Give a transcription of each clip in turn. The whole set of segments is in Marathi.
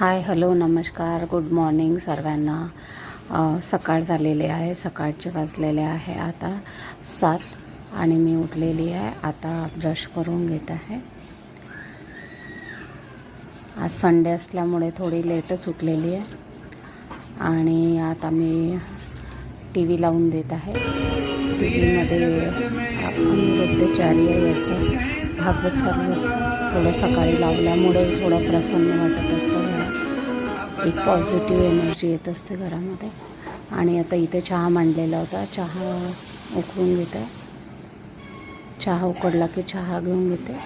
हाय हॅलो नमस्कार गुड मॉर्निंग सर्वांना। सकाळ झालेली आहे, सकाळचे वाजलेले आहे आता 7 आणि मी उठलेली आहे। आता ब्रश करून घेत आहे। आज संडे असल्यामुळे थोडी लेटच उठलेली आहे आणि आता मी टी व्ही लावून देत आहे। टी व्हीमध्ये अनिरुद्धचार्य याचं भागवत चालू असतं। थोडं सकाळी लावल्यामुळे थोडं प्रसन्न वाटत असतं घरात, एक पॉझिटिव्ह एनर्जी येत असते घरामध्ये। आणि आता इथे चहा मांडलेला होता, चहा उकळून घेते। चहा उकडला की चहा घेऊन घेते।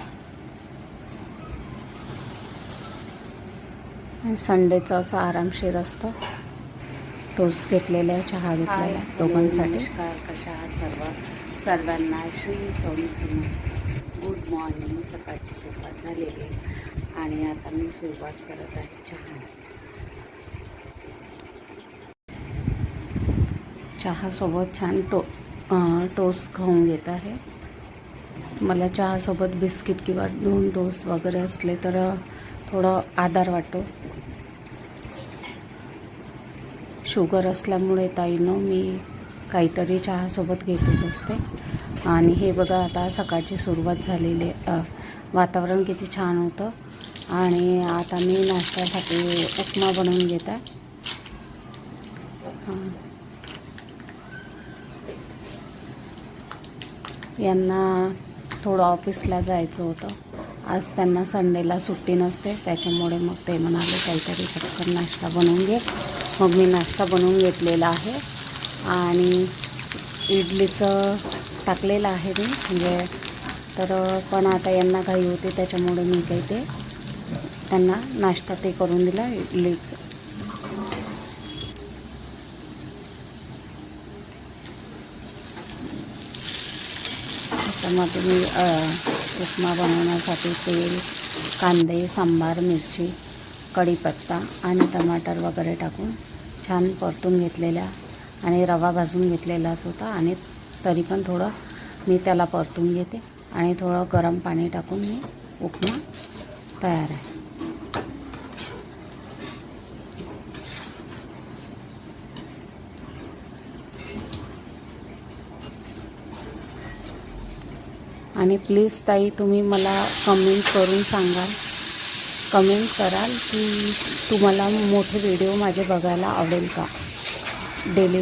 संडेचं असं आरामशीर असतं। टोस्ट घेतलेला आहे, चहा घेतलेला आहे दोघांसाठी। नमस्कार, कशा आहात सर्वांना श्री स्वामी समर्थ। Good morning. सकाळची सुरुवात झालेली आहे आणि आता मी सुरुवात करत आहे चहासोबत छान टोस्ट खाऊन घेत आहे। मला चहासोबत बिस्किट किंवा 2 टोस्ट वगैरे असले तर थोडं आधार वाटतो। शुगर असल्यामुळे ताईनं मी काहीतरी चहासोबत घेतच असते। आणि हे बघा आता सकाळची सुरुवात झालेली आहे। वातावरण किती छान होतं आणि आता मी नाश्त्यासाठी उपमा बनवून घेत आहे। यांना थोडं ऑफिसला जायचं होतं, आज त्यांना संडेला सुट्टी नसते, त्याच्यामुळे मग ते म्हणाले काहीतरी पटकन नाश्ता बनवून घे। मग मी नाश्ता बनवून घेतलेला आहे आणि इडलीचं टाकलेलं आहे मी म्हणजे तर पण आता यांना घाई होते त्याच्यामुळे मी काही ते त्यांना नाश्ता ते करून दिला इडलीचं। त्याच्यामध्ये मी उपमा बनवण्यासाठी तेल, कांदे, सांबार, मिरची, कढीपत्ता आणि टमाटर वगैरे टाकून छान परतून घेतलेल्या आणि रवा भाजून घेतलेलाच होता आणि तरी पण थोडं मी त्याला परतून घेते आणि थोडं गरम पाणी टाकून मी उपमा तयार आहे। आणि प्लीज ताई तुम्ही मला कमेंट करून सांगाल, कमेंट कराल की तुम्हाला मोठे व्हिडिओ माझे बघायला आवडेल का डेली